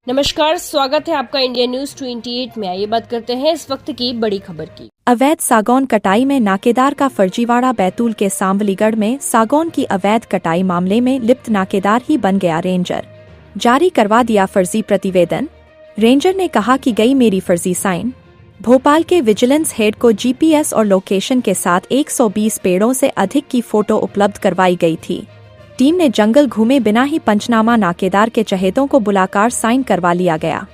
नमस्कार, स्वागत है आपका इंडिया न्यूज 28 में। आइए बात करते हैं इस वक्त की बड़ी खबर की। अवैध सागौन कटाई में नाकेदार का फर्जीवाड़ा। बैतूल के सांवलीगढ़ में सागौन की अवैध कटाई मामले में लिप्त नाकेदार ही बन गया रेंजर। जारी करवा दिया फर्जी प्रतिवेदन। रेंजर ने कहा कि गई मेरी फर्जी साइन। भोपाल के विजिलेंस हेड को जीपीएस और लोकेशन के साथ 120 पेड़ों से अधिक की फोटो उपलब्ध करवाई गई थी। टीम ने जंगल घूमे बिना ही पंचनामा नाकेदार के चहेतों को बुलाकर साइन करवा लिया गया।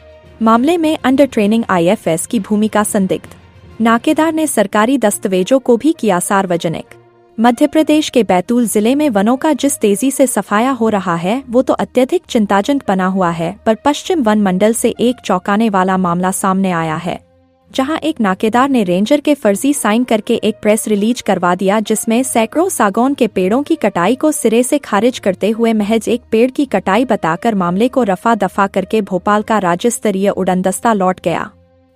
मामले में अंडर ट्रेनिंग आईएफएस की भूमिका संदिग्ध। नाकेदार ने सरकारी दस्तावेजों को भी किया सार्वजनिक। मध्य प्रदेश के बैतूल जिले में वनों का जिस तेजी से सफाया हो रहा है वो तो अत्यधिक चिंताजनक बना हुआ है, पर पश्चिम वन मंडल से एक चौंकाने वाला मामला सामने आया है, जहां एक नाकेदार ने रेंजर के फर्जी साइन करके एक प्रेस रिलीज करवा दिया, जिसमें सैकड़ों सागौन के पेड़ों की कटाई को सिरे से खारिज करते हुए महज एक पेड़ की कटाई बताकर मामले को रफा दफा करके भोपाल का राज्य स्तरीय उड़नदस्ता लौट गया,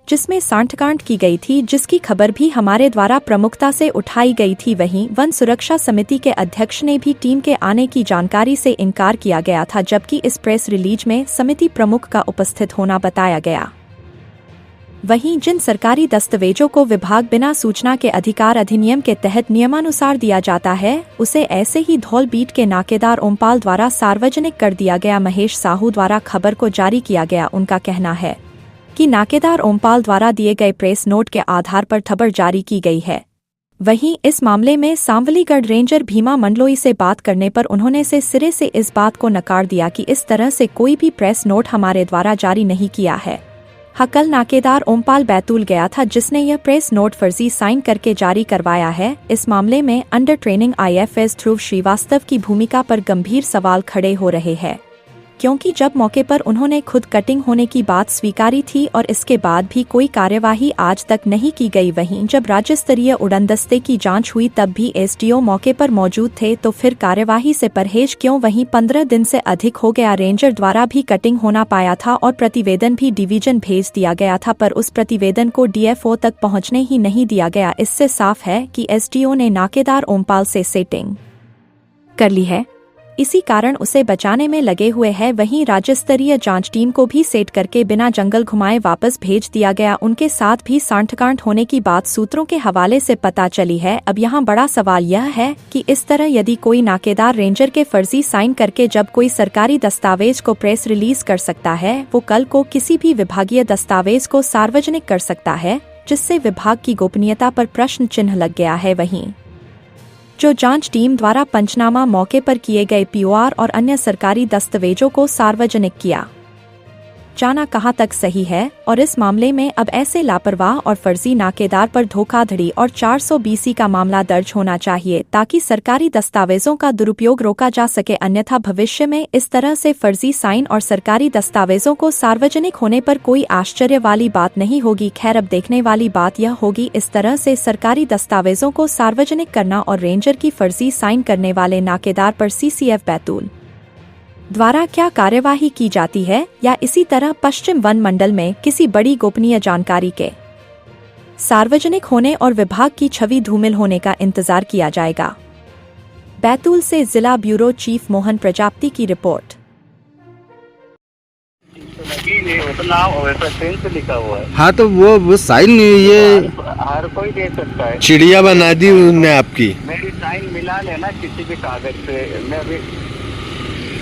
जिसमें सांठगांठ की गई थी, जिसकी खबर भी हमारे द्वारा प्रमुखता से उठाई गई थी। वहीं वन सुरक्षा समिति के अध्यक्ष ने भी टीम के आने की जानकारी से इनकार किया गया था, जबकि इस प्रेस रिलीज में समिति प्रमुख का उपस्थित होना बताया गया। वहीं जिन सरकारी दस्तावेजों को विभाग बिना सूचना के अधिकार अधिनियम के तहत नियमानुसार दिया जाता है, उसे ऐसे ही धौल बीट के नाकेदार ओमपाल द्वारा सार्वजनिक कर दिया गया। महेश साहू द्वारा खबर को जारी किया गया। उनका कहना है कि नाकेदार ओमपाल द्वारा दिए गए प्रेस नोट के आधार पर खबर जारी की गई है। वहीं इस मामले में सांवलीगढ़ रेंजर भीमा मंडलोई से बात करने पर उन्होंने सिरे से इस बात को नकार दिया कि इस तरह से कोई भी प्रेस नोट हमारे द्वारा जारी नहीं किया है। कल नाकेदार ओमपाल बैतूल गया था, जिसने यह प्रेस नोट फर्जी साइन करके जारी करवाया है। इस मामले में अंडर ट्रेनिंग आईएफएस ध्रुव श्रीवास्तव की भूमिका पर गंभीर सवाल खड़े हो रहे हैं, क्योंकि जब मौके पर उन्होंने खुद कटिंग होने की बात स्वीकारी थी और इसके बाद भी कोई कार्यवाही आज तक नहीं की गई। वहीं जब राज्य स्तरीय उड़नदस्ते की जांच हुई तब भी एसडीओ मौके पर मौजूद थे, तो फिर कार्यवाही से परहेज क्यों? वहीं 15 दिन से अधिक हो गया रेंजर द्वारा भी कटिंग होना पाया था और प्रतिवेदन भी डिवीजन भेज दिया गया था, पर उस प्रतिवेदन को डीएफओ तक पहुंचने ही नहीं दिया गया। इससे साफ है कि एसडीओ ने नाकेदार ओमपाल से सेटिंग कर ली है, इसी कारण उसे बचाने में लगे हुए हैं। वहीं राज्य स्तरीय जांच टीम को भी सेट करके बिना जंगल घुमाए वापस भेज दिया गया। उनके साथ भी सांठगांठ होने की बात सूत्रों के हवाले से पता चली है। अब यहाँ बड़ा सवाल यह है कि इस तरह यदि कोई नाकेदार रेंजर के फर्जी साइन करके जब कोई सरकारी दस्तावेज को प्रेस रिलीज कर सकता है, वो कल को किसी भी विभागीय दस्तावेज को सार्वजनिक कर सकता है, जिससे विभाग की गोपनीयता पर प्रश्न चिन्ह लग गया है। वहीं जो जांच टीम द्वारा पंचनामा मौके पर किए गए पीओआर और अन्य सरकारी दस्तावेजों को सार्वजनिक किया जाना कहां तक सही है, और इस मामले में अब ऐसे लापरवाह और फर्जी नाकेदार पर धोखाधड़ी और 420 का मामला दर्ज होना चाहिए, ताकि सरकारी दस्तावेजों का दुरुपयोग रोका जा सके। अन्यथा भविष्य में इस तरह से फर्जी साइन और सरकारी दस्तावेजों को सार्वजनिक होने पर कोई आश्चर्य वाली बात नहीं होगी। खैर, अब देखने वाली बात यह होगी इस तरह से सरकारी दस्तावेजों को सार्वजनिक करना और रेंजर की फर्जी साइन करने वाले नाकेदार पर सीसीएफ बैतूल द्वारा क्या कार्यवाही की जाती है, या इसी तरह पश्चिम वन मंडल में किसी बड़ी गोपनीय जानकारी के सार्वजनिक होने और विभाग की छवि धूमिल होने का इंतजार किया जाएगा। बैतूल से जिला ब्यूरो चीफ मोहन प्रजापति की रिपोर्ट। लिखा हुआ है। हाँ, तो वो साइन ये हर कोई दे सकता है। चिड़िया बना दी उन्होंने आपकी। मेरी साइन मिला लेना किसी भी कागज पे, मैं अभी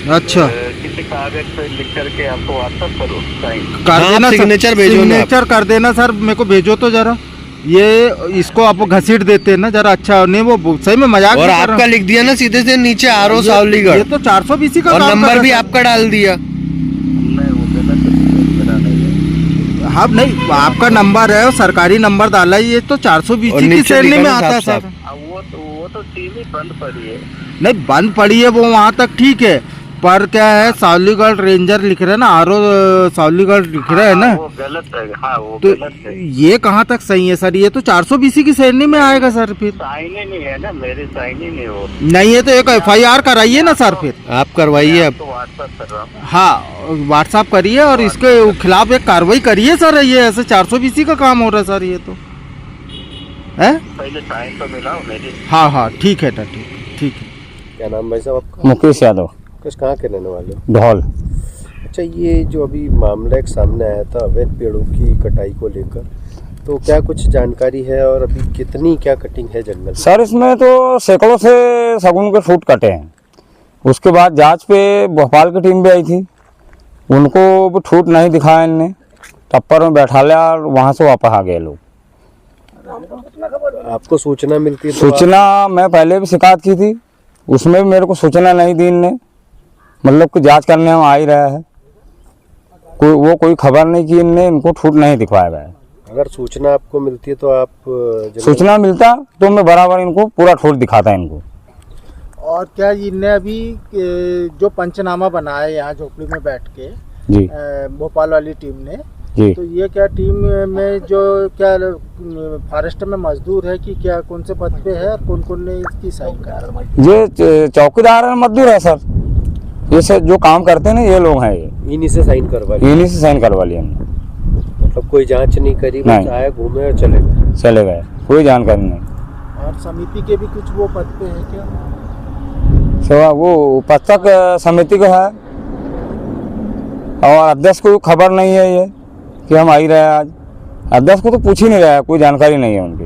अच्छा किसी कागज पे लिख करके आपको व्हाट्सएप करो साइन कर देना। सिग्नेचर भेजो, सिग्नेचर कर देना सर, मेरे को भेजो तो जरा। ये इसको आप घसीट देते हैं ना जरा, अच्छा नहीं वो सही में मजाक। और आपका लिख दिया ना सीधे से नीचे आरओ सावलीगढ़। ये तो 420 का और नंबर भी आपका डाल दिया। हाँ नहीं, आपका नंबर है और सरकारी नंबर डाला, ये तो 420 की श्रेणी में आता है सर। वो तो टीम ही बंद पड़ी है। नहीं बंद पड़ी है वो वहाँ तक ठीक है, पर क्या है सावलीगढ़ रेंजर लिख रहे हैं ना, आरओ सावलीगढ़ लिख रहे हैं ना, वो गलत है। हाँ वो तो गलत है। ये कहाँ तक सही है सर? ये तो 420 की श्रेणी में आएगा सर। फिर साइन ही नहीं है ना, मेरी साइन ही नहीं हो। नहीं है तो एक एफआईआर कराइए ना सर, फिर आप करवाइए। अब तो व्हाट्सएप कर रहा हूँ। हाँ व्हाट्सएप करिए और इसके खिलाफ एक कार्रवाई करिए सर। ये ऐसे 420 का काम हो रहा है सर, ये तो है। पहले साइन तो मिलाओ मेरी। हाँ ठीक है ना, ठीक है। क्या नाम भाई साहब आपका? मुकेश यादव। कहाँ के रहने वाले? ढोल। अच्छा, ये जो अभी मामला एक सामने आया था अवैध पेड़ों की कटाई को लेकर, तो क्या कुछ जानकारी है और अभी कितनी क्या कटिंग है जंगल में? सर इसमें तो सैकड़ों से सागौन के फुट कटे हैं। उसके बाद जांच पे भोपाल की टीम भी आई थी, उनको भी ठूट नहीं दिखाया इनने, टप्पर में बैठा लिया और वहाँ से वापस आ गए लोग। आपको सूचना मिलती है तो सूचना मैं पहले भी शिकायत की थी, उसमें भी मेरे को सूचना नहीं दी इनने, मतलब कि जांच करने हम आ ही रहा है, कोई खबर नहीं की इनने, इनको ठूट नहीं दिखवाया गया। अगर सूचना आपको मिलती है तो आप सूचना मिलता तो मैं बराबर इनको पूरा ठूट दिखाता इनको। और क्या इनने अभी जो पंचनामा बनाया यहाँ झोपड़ी में बैठ के जी भोपाल वाली टीम ने, जी तो ये क्या टीम में जो क्या फॉरेस्ट में मजदूर है कि क्या कौन से पद पे है और कौन कौन ने इसकी साइन करा? ये चौकीदार और मजदूर है सर, ये से जो काम करते हैं ना ये लोग हैं, ये इन्हीं से साइन करवा लिया? इन्हीं से साइन करवा लिया हमने। मतलब कोई जांच नहीं करी, बस नहीं। आए घूमे और चले गए? चले गए, कोई जानकारी नहीं। और समिति के भी कुछ वो पद पे है क्या? सेवा वो उपाध्यक्ष समिति का है और अध्यक्ष को खबर नहीं है ये कि हम आ ही रहे हैं आज। अध्यक्ष को तो पूछ ही नहीं रहा है, कोई जानकारी नहीं है उनकी।